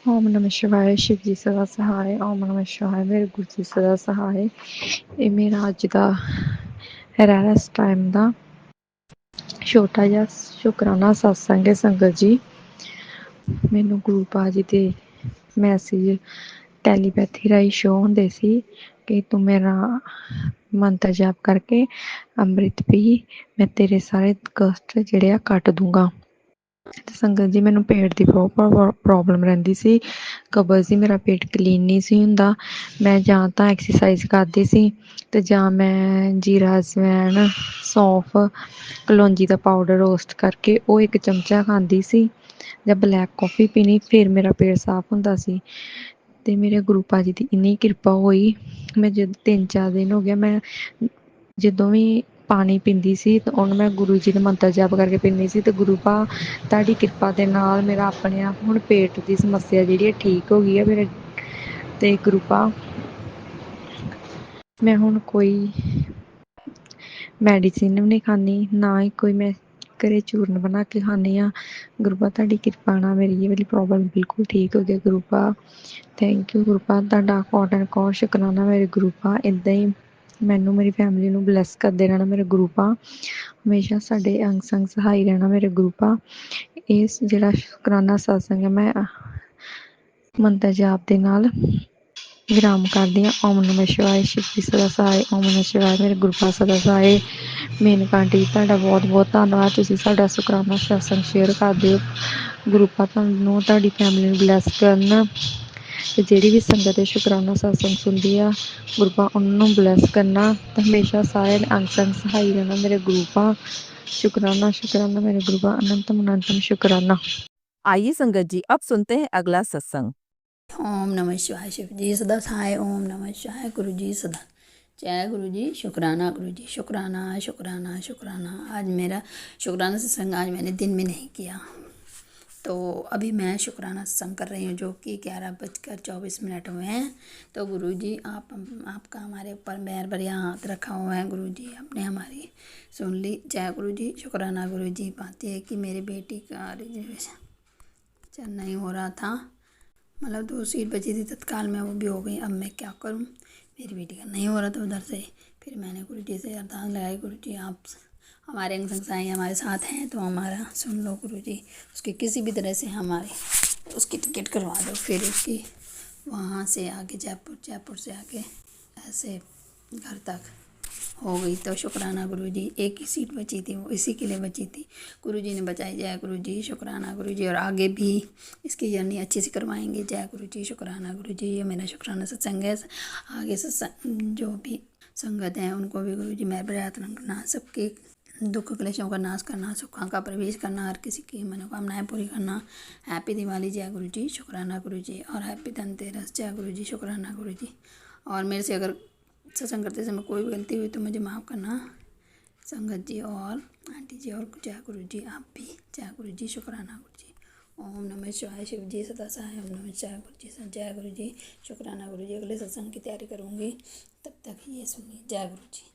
ओम नमः शिवाय। शिव जी सदा सहाय। ओम नमः शिवाय। मेरे गुरु जी सदा सहाय। ये मेरा अज का रहरस टाइम का छोटा जिहा शुकराना सत्संग है। संगत जी, मैनू गुरु पाजी के मैसेज टैलीपैथी राही शो होंदे सी कि तू मेरा मंत्र जाप करके अमृत पी, मैं तेरे सारे कष्ट जिहड़े आ कट दूंगा। ते संगत जी, मैनू पेट की बहुत प्रॉब्लम रहिंदी सी। कब्ज सी, मेरा पेट क्लीन नहीं सी हुंदा। मैं जां तां एक्सरसाइज करदी सी ते जां मैं जीरा अजवैन सौंफ कलौंजी का पाउडर रोस्ट करके वो एक चमचा खांदी सी जां ब्लैक कॉफ़ी पीनी, फिर मेरा पेट साफ हुंदा सी। ते मेरे गुरु पाजी की इन्नी कृपा होई, मैं जद 3-4 दिन हो गया मैं ਜਦੋਂ ਵੀ ਪਾਣੀ ਪੀਂਦੀ ਸੀ ਤਾਂ ਉਹਨੂੰ ਮੈਂ ਗੁਰੂ ਜੀ ਦਾ ਮੰਤਰ ਜਪ ਕਰਕੇ ਪੀਂਦੀ ਸੀ। ਤੇ ਗੁਰੂ ਪਾ ਤੁਹਾਡੀ ਕਿਰਪਾ ਦੇ ਨਾਲ ਮੇਰਾ ਆਪਣੇ ਆਪ ਹੁਣ ਪੇਟ ਦੀ ਸਮੱਸਿਆ ਜਿਹੜੀ ਹੈ ਠੀਕ ਹੋ ਗਈ ਹੈ ਮੇਰੇ। ਤੇ ਗੁਰੂ ਪਾ ਮੈਂ ਹੁਣ ਕੋਈ ਮੈਡੀਸਿਨ ਵੀ ਨਹੀਂ ਖਾਂਦੀ, ਨਾ ਹੀ ਕੋਈ ਮੈਂ ਘਰੇ ਚੂਰਨ ਬਣਾ ਕੇ ਖਾਂਦੀ ਹਾਂ। ਗੁਰੂ ਪਾ ਤੁਹਾਡੀ ਕਿਰਪਾ ਨਾਲ ਮੇਰੀ ਇਹ ਵਾਲੀ ਪ੍ਰੋਬਲਮ ਬਿਲਕੁਲ ਠੀਕ ਹੋ ਗਈ। ਗੁਰੂ ਪਾ ਥੈਂਕ ਯੂ। ਗੁਰੂ ਪਾ ਤੁਹਾਡਾ ਕੋਟ ਐਂਡ ਕੋਟ ਸ਼ੁਕਰਾਨਾ ਮੇਰੇ ਗੁਰੂ ਪਾ। ਇੱਦਾਂ ਹੀ ਮੈਨੂੰ ਮੇਰੀ ਫੈਮਿਲੀ ਨੂੰ ਬਲੈਸ ਕਰਦੇ ਰਹਿਣਾ ਮੇਰੇ ਗੁਰੂ ਪਾ। ਹਮੇਸ਼ਾ ਸਾਡੇ ਅੰਗ ਸੰਗ ਸਹਾਈ ਰਹਿਣਾ ਮੇਰੇ ਗੁਰੂ ਪਾ। ਇਸ ਜਿਹੜਾ ਸ਼ੁਕਰਾਨਾ ਸਤਸੰਗ ਹੈ ਮੈਂ ਮੰਤਰ ਜਾਪ ਦੇ ਨਾਲ विराम कर दिया। ओम नमः शिवाय। शिव जी सदा सहाय। ओम नमः शिवाय। मेरे गुरु पास सदा सहाय। मेनका आंटी तुहाडा बहुत बहुत धन्नवाद, तुसीं साडा शुकराना सत्संग शेयर करदे हो। गुरु पा तुहानूं तुहाडी फैमिली नूं ब्लैस करन ते जिहड़ी भी संगत शुकराना सत्संग सुनदी आ, गुरु पा उन्हां नूं ब्लैस करना ते हमेशा सारे अंग संग सहाई रहना मेरे गुरु पा। शुकराना शुकराना मेरे गुरु पा। अनंतम अनंतम शुकराना। आइए संगत जी, अब सुनते हैं अगला सत्संग। ओम नमः शिवाय। शिव जी सदा सहाय। ओम नमः शिवाय। गुरु जी सदा जय गुरु जी। शुक्राना गुरु जी। शुक्राना शुक्राना शुक्राना। आज मेरा शुक्राना सत्संग आज मैंने दिन में नहीं किया, तो अभी मैं शुक्राना सत्संग कर रही हूँ, जो कि 11:24 हुए हैं। तो गुरु जी आपका हमारे ऊपर मेहर भरिया हाथ रखा हुआ है। गुरु जी आपने हमारी सुन ली। जय गुरु जी। शुक्राना गुरु जी। बात यह है कि मेरी बेटी का रिजर्वेशन नहीं हो रहा था, मतलब 2 सीट बची थी तत्काल में, वो भी हो गई। अब मैं क्या करूं, मेरी बेटी का नहीं हो रहा था उधर से। फिर मैंने गुरु जी से अरदास लगाई, गुरु जी आप हमारे अंग संग सहाय हमारे साथ हैं तो हमारा सुन लो गुरु जी। उसकी किसी भी तरह से हमारे उसकी टिकट करवा दो। फिर उसकी वहाँ से आगे जयपुर से आगे ऐसे घर तक हो गई। तो शुक्राना गुरु जी। एक ही सीट बची थी, वो इसी के लिए बची थी, गुरु जी ने बचाई। जय गुरु जी। शुक्राना गुरु जी। और आगे भी इसकी जर्नी अच्छी से करवाएंगे। जय गुरु जी। शुक्राना गुरु जी। ये मेरा शुक्राना सत्संग है। आगे सत्संग जो भी संगत हैं उनको भी गुरु जी मैं प्रार्थना करना, सबके दुख क्लेशों का नाश करना, सुखों का प्रवेश करना, हर किसी की मनोकामनाएं पूरी करना। हैप्पी दिवाली। जय गुरु जी। शुक्राना गुरु जी। और हैप्पी धनतेरस। जय गुरु जी। शुक्राना गुरु जी। और मेरे से अगर सत्संग करते समय कोई भी गलती हुई तो मुझे माफ़ करना संगत जी और आंटी जी। और जय गुरु जी आप भी। जय गुरु जी। शुक्राना गुरु जी। ओम नमः शिवाय। शिव जी सदा सहाय। ओम नमः शिवाय। गुरु जी जय गुरु जी। शुक्राना गुरु जी। अगले सत्संग की तैयारी करूँगी, तब तक ये सुनिए। जय गुरु जी।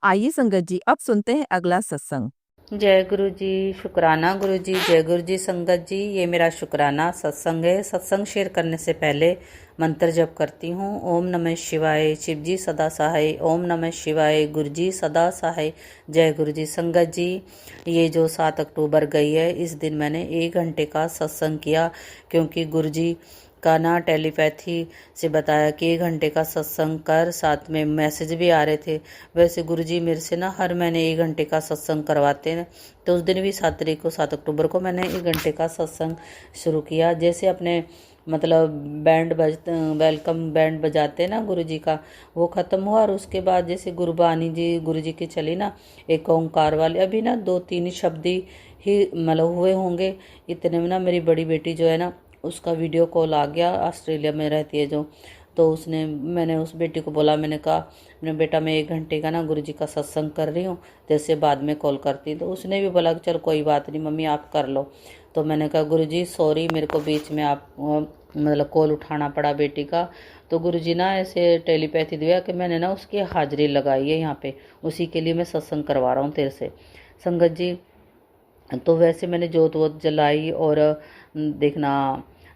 आइए संगत जी, अब सुनते हैं अगला सत्संग। जय गुरु जी। शुक्राना गुरु जी। जय गुरु जी। संगत जी, ये मेरा शुक्राना सत्संग है। सत्संग शेयर करने से पहले मंत्र जप करती हूँ। ओम नमः शिवाय। शिव जी सदा सहाय। ओम नमः शिवाय। गुरु जी सदा सहाय। जय गुरु जी। संगत जी, ये जो 7 अक्टूबर गई है, इस दिन मैंने 1 घंटे का सत्संग किया, क्योंकि गुरु जी का ना टेलीपैथी से बताया कि 1 घंटे का सत्संग कर, साथ में मैसेज भी आ रहे थे। वैसे गुरुजी मेरे से ना हर महीने 1 घंटे का सत्संग करवाते हैं, तो उस दिन भी 7 तारीख को 7 अक्टूबर को मैंने 1 घंटे का सत्संग शुरू किया। जैसे अपने मतलब वेलकम बैंड बजाते हैं ना गुरुजी का, वो ख़त्म हुआ। और उसके बाद जैसे गुरबानी जी गुरुजी की चली ना, एक ओंकार वाली, अभी ना 2-3 ही शब्द ही मतलब हुए होंगे। इतने में ना मेरी बड़ी बेटी जो है ना, उसका वीडियो कॉल आ गया, ऑस्ट्रेलिया में रहती है जो। तो मैंने उस बेटी को बोला, मैंने कहा मैंने बेटा मैं 1 घंटे का ना गुरुजी का सत्संग कर रही हूँ, जैसे बाद में कॉल करती। तो उसने भी बोला कि चल कोई बात नहीं मम्मी आप कर लो। तो मैंने कहा गुरुजी सॉरी, मेरे को बीच में आप मतलब कॉल उठाना पड़ा बेटी का। तो गुरुजी ना ऐसे टेलीपैथी दिया कि मैंने ना उसकी हाजिरी लगाई है यहाँ पे, उसी के लिए मैं सत्संग करवा रहा हूँ तेरे से। संगत जी, तो वैसे मैंने जोत वोत जलाई और देखना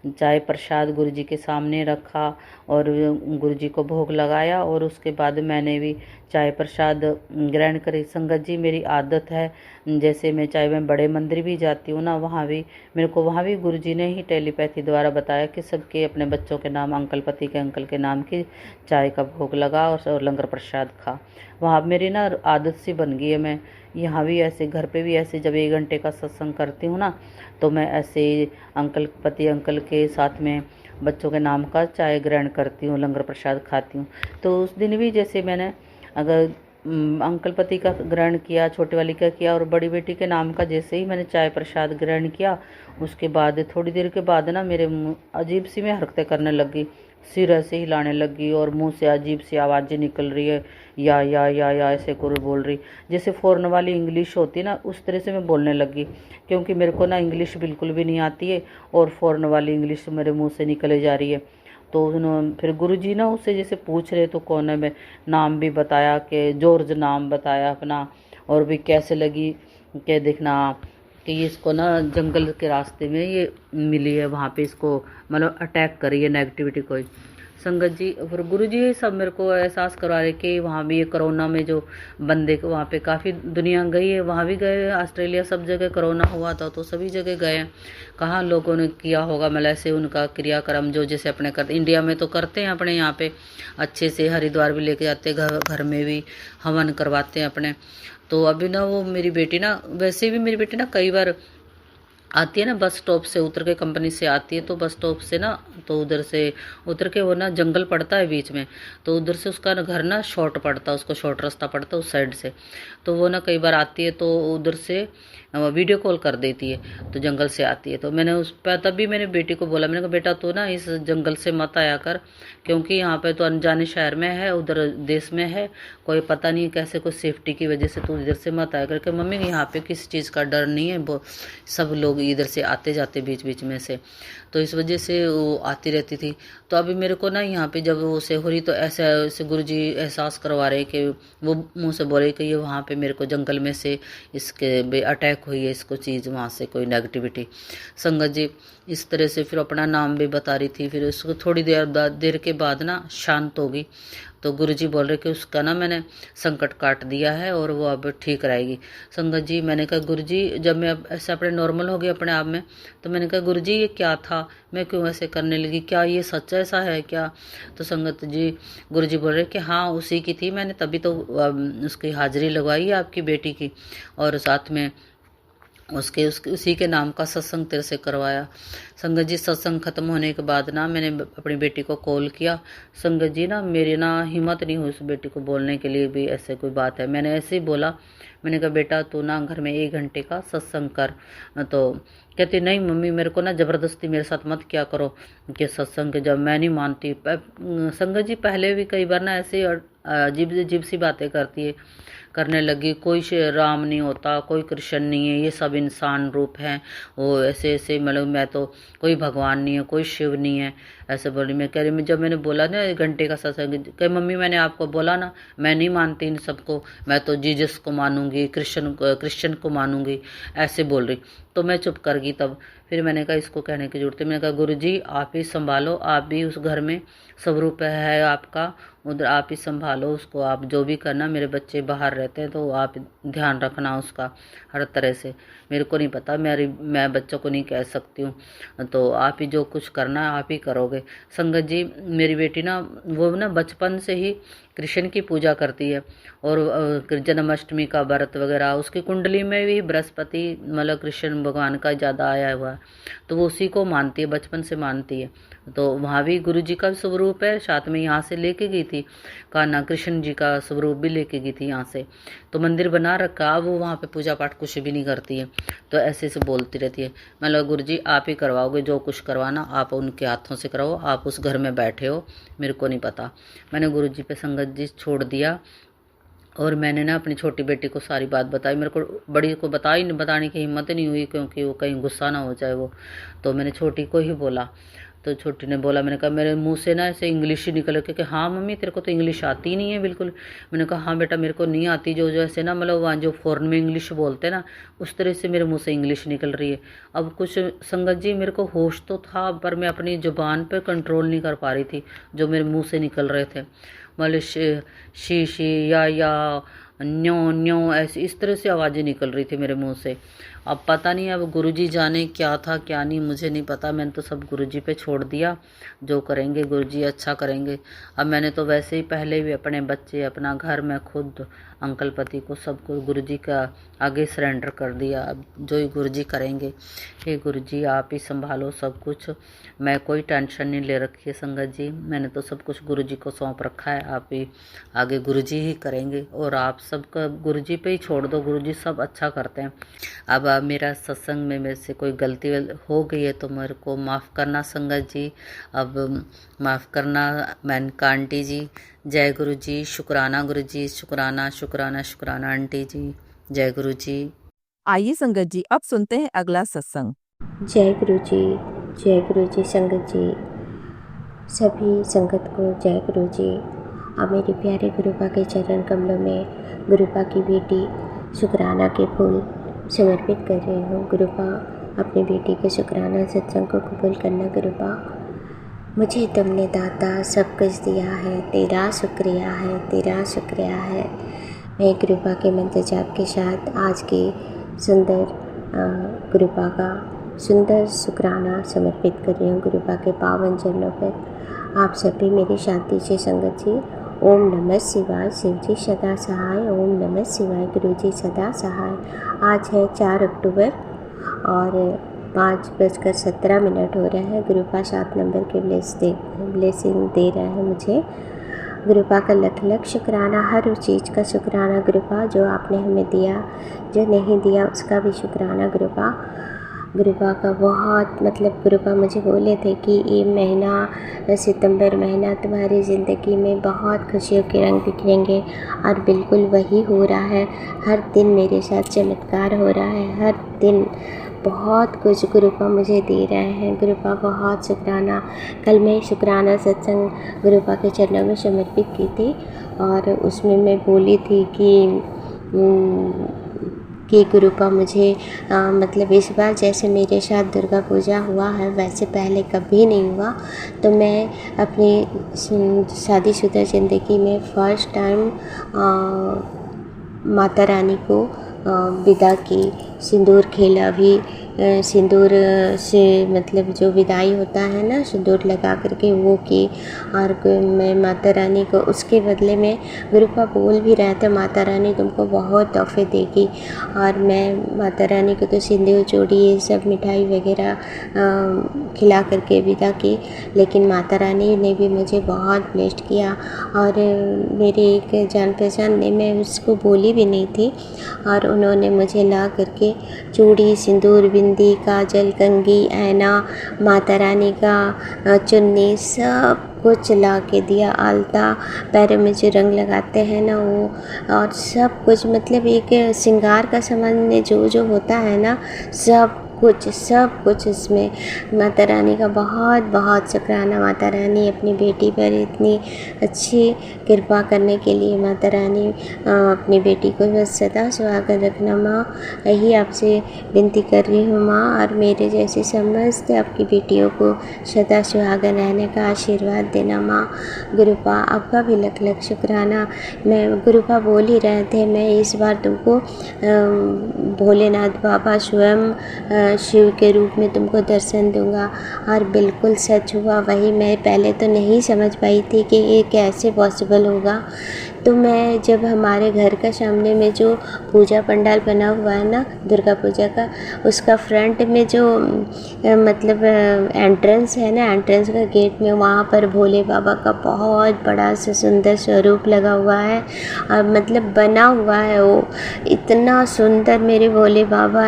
चाय प्रसाद गुरु जी के सामने रखा और गुरु जी को भोग लगाया और उसके बाद मैंने भी चाय प्रसाद ग्रहण करी। संगत जी मेरी आदत है, जैसे मैं बड़े मंदिर भी जाती हूँ ना, वहाँ भी मेरे को वहाँ भी गुरु जी ने ही टेलीपैथी द्वारा बताया कि सबके अपने बच्चों के नाम, अंकल पति के अंकल के नाम की चाय का भोग लगा और लंगर प्रसाद खा। वहाँ मेरी ना आदत सी बन गई है। मैं यहाँ भी ऐसे, घर पे भी ऐसे, जब 1 घंटे का सत्संग करती हूँ ना, तो मैं ऐसे अंकल पति अंकल के साथ में बच्चों के नाम का चाय ग्रहण करती हूँ, लंगर प्रसाद खाती हूँ। तो उस दिन भी जैसे मैंने अगर अंकल पति का ग्रहण किया, छोटे वाली का किया और बड़ी बेटी के नाम का जैसे ही मैंने चाय प्रसाद ग्रहण किया, उसके बाद थोड़ी देर के बाद ना मेरे अजीब सी मैं हरकतें करने लगी, सिर ऐसे हिलाने लगी और मुंह से अजीब सी आवाज़ें निकल रही है, या ऐसे कर बोल रही, जैसे फ़ॉरेन वाली इंग्लिश होती ना, उस तरह से मैं बोलने लगी। क्योंकि मेरे को ना इंग्लिश बिल्कुल भी नहीं आती है और फ़ॉरेन वाली इंग्लिश मेरे मुंह से निकले जा रही है। तो उन्होंने फिर गुरुजी ना उससे जैसे पूछ रहे तो कौन है, मैं नाम भी बताया कि जॉर्ज नाम बताया अपना, और भी कैसे लगी कि देखना कि ये इसको ना जंगल के रास्ते में ये मिली है, वहाँ पे इसको मतलब अटैक करी है नेगेटिविटी कोई। संगत जी फिर गुरु जी ये सब मेरे को एहसास करवा रहे कि वहाँ भी ये कोरोना में जो बंदे वहाँ पे काफ़ी दुनिया गई है, वहाँ भी गए, ऑस्ट्रेलिया सब जगह कोरोना हुआ था तो सभी जगह गए हैं। कहाँ लोगों ने किया होगा मतलब ऐसे उनका क्रियाक्रम जो जैसे अपने करते, इंडिया में तो करते हैं अपने यहाँ पे अच्छे से, हरिद्वार भी लेके जाते हैं, घर में भी हवन करवाते हैं अपने। तो अभी ना वो मेरी बेटी ना, वैसे भी मेरी बेटी ना कई बार आती है ना, बस स्टॉप से उतर के, कंपनी से आती है तो बस स्टॉप से ना, तो उधर से उतर के वो ना जंगल पड़ता है बीच में, तो उधर से उसका घर ना शॉर्ट पड़ता है, उसको शॉर्ट रास्ता पड़ता है उस साइड से। तो वो ना कई बार आती है तो उधर से वीडियो कॉल कर देती है, तो जंगल से आती है। तो मैंने उस पर तब भी मैंने बेटी को बोला, मैंने कहा बेटा तू ना इस जंगल से मत आया कर, क्योंकि यहाँ पे तो अनजाने शहर में है, उधर देश में है, कोई पता नहीं कैसे, कोई सेफ्टी की वजह से तू इधर से मत आया कर। मम्मी यहाँ पे किसी चीज़ का डर नहीं है, वो सब लोग इधर से आते जाते बीच बीच में से, तो इस वजह से वो आती रहती थी। तो अभी मेरे को ना यहाँ पे जब वो से हो रही तो ऐसे गुरुजी एहसास करवा रहे कि वो मुंह से बोले कि ये वहाँ पे मेरे को जंगल में से इसके अटैक हुई है, इसको चीज़ वहाँ से कोई नेगेटिविटी। संगत जी इस तरह से फिर अपना नाम भी बता रही थी, फिर उसको थोड़ी देर के बाद ना शांत होगी। तो गुरुजी बोल रहे कि उसका ना मैंने संकट काट दिया है और वो अब ठीक रहेगी। संगत जी मैंने कहा गुरुजी, जब मैं अब ऐसे अपने नॉर्मल हो गई अपने आप में, तो मैंने कहा गुरुजी ये क्या था, मैं क्यों ऐसे करने लगी, क्या ये सच ऐसा है क्या? तो संगत जी गुरुजी बोल रहे कि हाँ उसी की थी, मैंने तभी तो उसकी हाजिरी लगवाई है आपकी बेटी की, और साथ में उसके उसी के नाम का सत्संग तेरे से करवाया। संगत जी सत्संग खत्म होने के बाद ना मैंने अपनी बेटी को कॉल किया। संगत जी ना मेरी ना हिम्मत नहीं हुई उस बेटी को बोलने के लिए भी ऐसे कोई बात है। मैंने ऐसे ही बोला, मैंने कहा बेटा तू ना घर में 1 घंटे का सत्संग कर। तो कहती नहीं मम्मी मेरे को ना ज़बरदस्ती मेरे साथ मत क्या करो कि सत्संग, जब मैं नहीं मानती। संगत जी पहले भी कई बार ना ऐसे अजीब अजीब सी बातें करने लगी, कोई राम नहीं होता, कोई कृष्ण नहीं है, ये सब इंसान रूप हैं, वो ऐसे ऐसे मतलब मैं तो कोई भगवान नहीं है, कोई शिव नहीं है, ऐसे बोली। मैं कह रही, जब मैंने बोला ना 1 घंटे का सत्संग, कह मम्मी मैंने आपको बोला ना मैं नहीं मानती इन सबको, मैं तो जीसस को मानूंगी, क्रिश्चियन को मानूंगी, ऐसे बोल रही। तो मैं चुप कर गई। तब फिर मैंने कहा इसको कहने की जरूरत है, मैंने कहा गुरुजी आप ही संभालो, आप भी उस घर में स्वरूप है आपका, उधर आप ही संभालो उसको, आप जो भी करना, मेरे बच्चे बाहर रहते हैं तो आप ध्यान रखना उसका हर तरह से, मेरे को नहीं पता, मैं बच्चों को नहीं कह सकती हूँ, तो आप ही जो कुछ करना है आप ही करोगे। संगत जी मेरी बेटी ना वो ना बचपन से ही कृष्ण की पूजा करती है, और जन्माष्टमी का व्रत वगैरह, उसकी कुंडली में भी बृहस्पति मतलब कृष्ण भगवान का ज़्यादा आया हुआ है, तो वो उसी को मानती है, बचपन से मानती है। तो वहाँ भी गुरु जी का स्वरूप है, साथ में यहाँ से लेके गई थी कान्हा, कृष्ण जी का स्वरूप भी लेके गई थी यहाँ से, तो मंदिर बना रखा, वो वहाँ पे पूजा पाठ कुछ भी नहीं करती है, तो ऐसे से बोलती रहती है। मतलब गुरु जी आप ही करवाओगे, जो कुछ करवाना आप उनके हाथों से कराओ, आप उस घर में बैठे हो, मेरे को नहीं पता। मैंने गुरु जी पे संगत जी छोड़ दिया, और मैंने ना अपनी छोटी बेटी को सारी बात बताई। मेरे को बड़ी को बताने की हिम्मत नहीं हुई, क्योंकि वो कहीं गुस्सा ना हो जाए वो, तो मैंने छोटी को ही बोला। तो छोटी ने बोला, मैंने कहा मेरे मुंह से ना ऐसे इंग्लिश ही निकल रही कि हाँ मम्मी तेरे को तो इंग्लिश आती ही नहीं है बिल्कुल। मैंने कहा हाँ बेटा मेरे को नहीं आती, जो ऐसे ना मतलब वहाँ जो फ़ॉरेन में इंग्लिश बोलते हैं ना उस तरह से मेरे मुंह से इंग्लिश निकल रही है। अब कुछ संगत जी मेरे को होश तो था पर मैं अपनी ज़ुबान पर कंट्रोल नहीं कर पा रही थी जो मेरे मुँह से निकल रहे थे। मतलब शी या न्यो न्यो ऐसी इस तरह से आवाज़ें निकल रही थी मेरे मुंह से। अब पता नहीं, अब गुरुजी जाने क्या था क्या नहीं, मुझे नहीं पता। मैंने तो सब गुरुजी पे छोड़ दिया, जो करेंगे गुरुजी अच्छा करेंगे। अब मैंने तो वैसे ही पहले भी अपने बच्चे, अपना घर, मैं खुद, अंकल पति को सबको गुरुजी का आगे सरेंडर कर दिया। अब जो ही गुरुजी करेंगे। हे गुरुजी आप ही संभालो सब कुछ, मैं कोई टेंशन नहीं ले रखी है संगत जी, मैंने तो सब कुछ गुरुजी को सौंप रखा है। आप ही आगे गुरुजी ही करेंगे और आप सबका गुरुजी पे ही छोड़ दो, गुरुजी सब अच्छा करते हैं। अब मेरा सत्संग में मेरे से कोई गलती हो गई है तो मेरे को माफ़ करना संगत जी, अब माफ़ करना मेनका आंटी जी। जय गुरु जी, शुक्राना गुरु जी, शुक्राना शुक्राना शुक्राना आंटी जी, जय गुरु जी। आइए संगत जी अब सुनते हैं अगला सत्संग। जय गुरु जी, जय गुरु जी संगत जी, सभी संगत को जय गुरु जी। अब मेरे प्यारे गुरुपा के चरण कमलों में गुरुपा की बेटी शुक्राना के फूल समर्पित कर रही हूँ। गुरुपा अपनी बेटी के शुक्राना सत्संग को कबूल करना। गुरुपा मुझे तुमने दाता सब कुछ दिया है, तेरा शुक्रिया है, तेरा शुक्रिया है। मैं गुरुपा के मंत्र जाप के साथ आज के सुंदर गुरुपा का सुंदर शुक्राना समर्पित कर रही हूँ गुरुपा के पावन चरणों पर। आप सभी मेरी शांति से संगत जी ओम नमः शिवाय। शिव जी सदा सहाय। ओम नमः शिवाय। गुरु जी सदा सहाय। आज है 4 अक्टूबर और 5:17 हो रहा है। गुरुपा 7 नंबर के ब्लेसिंग दे रहा है मुझे। गुरुपा का लख लख शुक्राना, हर उस चीज़ का शुक्राना गुरुपा जो आपने हमें दिया, जो नहीं दिया उसका भी शुक्राना गुरुपा। गुरुपा का बहुत गुरुपा मुझे बोले थे कि ये महीना सितंबर महीना तुम्हारी ज़िंदगी में बहुत खुशियों के रंग बिखरेंगे और बिल्कुल वही हो रहा है। हर दिन मेरे साथ चमत्कार हो रहा है, हर दिन बहुत कुछ गुरुपा मुझे दे रहे हैं। गुरुपा बहुत शुक्राना। कल मैं शुक्राना सत्संग गुरुपा के चरणों में समर्पित की थी और उसमें मैं बोली थी कि गुरुपा मुझे इस बार जैसे मेरे साथ दुर्गा पूजा हुआ है वैसे पहले कभी नहीं हुआ। तो मैं अपनी शादीशुदा ज़िंदगी में फ़र्स्ट टाइम माता रानी को विदा की, सिंदूर खेला भी। सिंदूर से जो विदाई होता है ना, सिंदूर लगा करके वो की। और मैं माता रानी को उसके बदले में गुरुपा बोल भी रहे थे माता रानी तुमको बहुत तोहफे देगी। और मैं माता रानी को तो सिंदूर चूड़ी ये सब मिठाई वगैरह खिला करके विदा की, लेकिन माता रानी ने भी मुझे बहुत ब्लेस्ड किया। और मेरे एक जान पहचान ने, मैं उसको बोली भी नहीं थी, और उन्होंने मुझे ला करके चूड़ी, सिंदूर, बिंदी, काजल, कंघी, ऐना, माता रानी का चुन्नी सब कुछ ला के दिया। आलता, पैरों में जो रंग लगाते हैं ना वो, और सब कुछ एक श्रृंगार का सामान में जो होता है ना सब कुछ इसमें। माता रानी का बहुत बहुत शुक्राना। माता रानी अपनी बेटी पर इतनी अच्छी कृपा करने के लिए माता रानी अपनी बेटी को बस सदा सुहागन रखना माँ, यही आपसे विनती कर रही हूँ माँ। और मेरे जैसी समस्त आपकी बेटियों को सदा सुहागन रहने का आशीर्वाद देना माँ। गुरुपा आपका भी लख लख शुक्राना। मैं गुरुपा बोल ही रहे थे मैं इस बार तुमको भोलेनाथ बाबा स्वयं शिव के रूप में तुमको दर्शन दूंगा। और बिल्कुल सच हुआ वही। मैं पहले तो नहीं समझ पाई थी कि ये कैसे पॉसिबल होगा। तो मैं जब हमारे घर का सामने में जो पूजा पंडाल बना हुआ है ना दुर्गा पूजा का, उसका फ्रंट में जो एंट्रेंस है ना, एंट्रेंस का गेट में वहाँ पर भोले बाबा का बहुत बड़ा सा सुंदर स्वरूप लगा हुआ है। और बना हुआ है वो इतना सुंदर मेरे भोले बाबा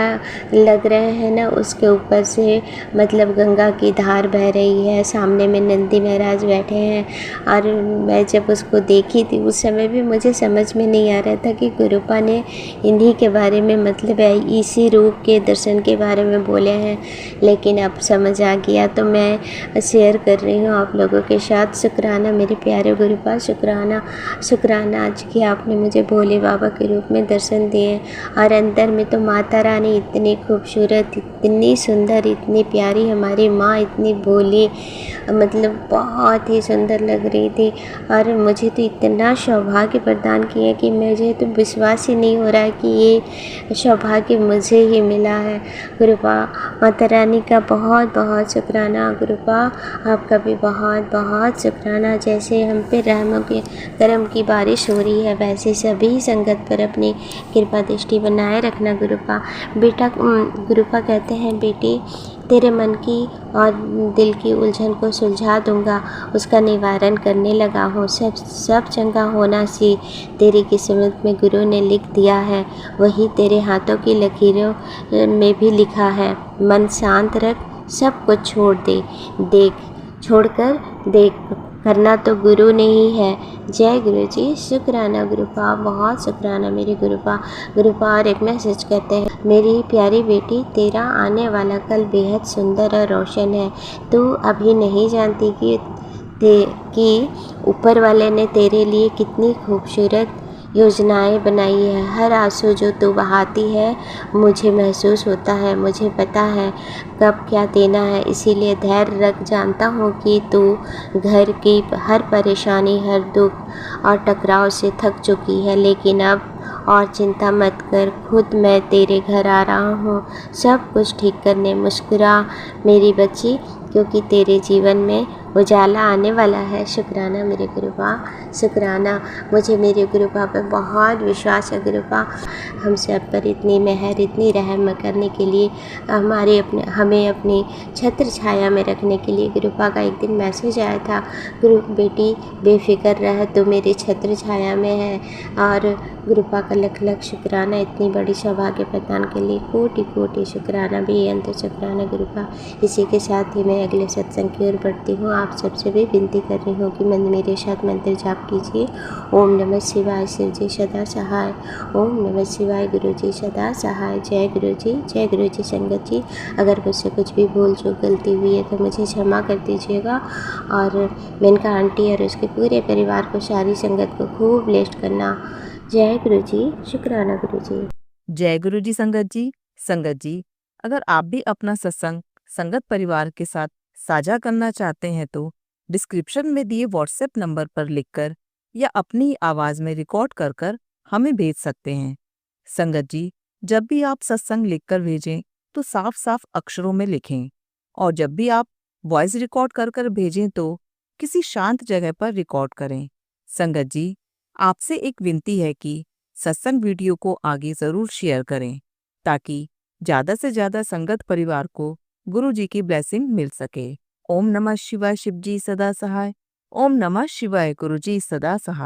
लग रहे हैं ना। उसके ऊपर से गंगा की धार बह रही है, सामने में नंदी महाराज बैठे हैं। और मैं जब उसको देखी थी उस समय समय भी मुझे समझ में नहीं आ रहा था कि गुरुपा ने इन्हीं के बारे में मतलब है इसी रूप के दर्शन के बारे में बोले हैं, लेकिन अब समझ आ गया तो मैं शेयर कर रही हूँ आप लोगों के साथ। शुक्राना मेरे प्यारे गुरुपा, शुक्राना शुक्राना आज कि आपने मुझे भोले बाबा के रूप में दर्शन दिए। और अंदर में तो माता रानी इतनी खूबसूरत, इतनी सुंदर, इतनी प्यारी, हमारी माँ इतनी भोली, मतलब बहुत ही सुंदर लग रही थी। और मुझे तो इतना सौभाग्य प्रदान किया कि मुझे तो विश्वास ही नहीं हो रहा है कि ये सौभाग्य मुझे ही मिला है। गुरुपा माता रानी का बहुत बहुत शुक्राना। गुरुपा आपका भी बहुत बहुत शुक्राना। जैसे हम पे रहमों के करम की बारिश हो रही है, वैसे सभी संगत पर अपनी कृपा दृष्टि बनाए रखना गुरुपा। बेटा गुरुपा कहते हैं बेटी तेरे मन की और दिल की उलझन को सुलझा दूंगा, उसका निवारण करने लगा हूँ। सब चंगा होना सी तेरी किस्मत में गुरु ने लिख दिया है, वही तेरे हाथों की लकीरों में भी लिखा है। मन शांत रख, सब कुछ छोड़ दे, छोड़कर देख, करना तो गुरु ने ही है। जय गुरु जी। शुक्राना गुरुपा, बहुत शुक्राना मेरे गुरुपा। गुरुपा और एक मैसेज कहते हैं, मेरी प्यारी बेटी तेरा आने वाला कल बेहद सुंदर और रोशन है। तू अभी नहीं जानती कि ऊपर वाले ने तेरे लिए कितनी खूबसूरत योजनाएं बनाई है। हर आंसू जो तू बहाती है मुझे महसूस होता है, मुझे पता है कब क्या देना है, इसीलिए धैर्य रख। जानता हूँ कि तू घर की हर परेशानी, हर दुख और टकराव से थक चुकी है, लेकिन अब और चिंता मत कर, खुद मैं तेरे घर आ रहा हूँ सब कुछ ठीक करने। मुस्कुरा मेरी बच्ची, क्योंकि तेरे जीवन में उजाला आने वाला है। शुक्राना मेरे गुरुपा, शुक्राना। मुझे मेरे गुरुपा पर बहुत विश्वास है गुरुपा, हम सब पर इतनी मेहर, इतनी रहम करने के लिए, हमें अपनी छत्र छाया में रखने के लिए। गुरुपा का एक दिन मैसेज आया था, गुरु बेटी बेफिक्र रह, तो मेरी छत्र छाया में है। और गुरुपा का लख लख शुक्राना, इतनी बड़ी सौभाग्य प्रदान के लिए कोटि कोटि शुक्राना, बेअंत शुक्राना गुरुपा। इसी के साथ ही मैं अगले सत्संग की ओर बढ़ती हूँ। आप सबसे भी विनती कर रही हूँ कि मेरे साथ मंत्र जाप कीजिए। ओम नमः शिवाय, शिव जी सदा सहाय। ओम नमः शिवाय, गुरु जी सदा सहाय। जय गुरु जी, जय गुरु जी। संगत जी, अगर मुझसे कुछ भी भूल चूक गलती हुई है तो मुझे क्षमा कर दीजिएगा। और मेनका आंटी और उसके पूरे परिवार को, सारी संगत को खूब ब्लेस्ड करना। जय गुरु जी, शुक्राना गुरु जी। जय गुरु जी संगत जी। संगत जी, अगर आप भी अपना सत्संग संगत परिवार के साथ साझा करना चाहते हैं तो डिस्क्रिप्शन में दिए व्हाट्सएप नंबर पर लिखकर या अपनी आवाज में रिकॉर्ड कर हमें भेज सकते हैं। संगत जी, जब भी आप सत्संग लिखकर भेजें तो साफ साफ अक्षरों में लिखें, और जब भी आप वॉइस रिकॉर्ड कर भेजें तो किसी शांत जगह पर रिकॉर्ड करें। संगत जी, आपसे एक विनती है कि सत्संग वीडियो को आगे जरूर शेयर करें, ताकि ज्यादा से ज्यादा संगत परिवार को गुरु जी की ब्लेसिंग मिल सके। ओम नमः शिवाय, शिव जी सदा सहाय। ओम नमः शिवाय, गुरु जी सदा सहाय।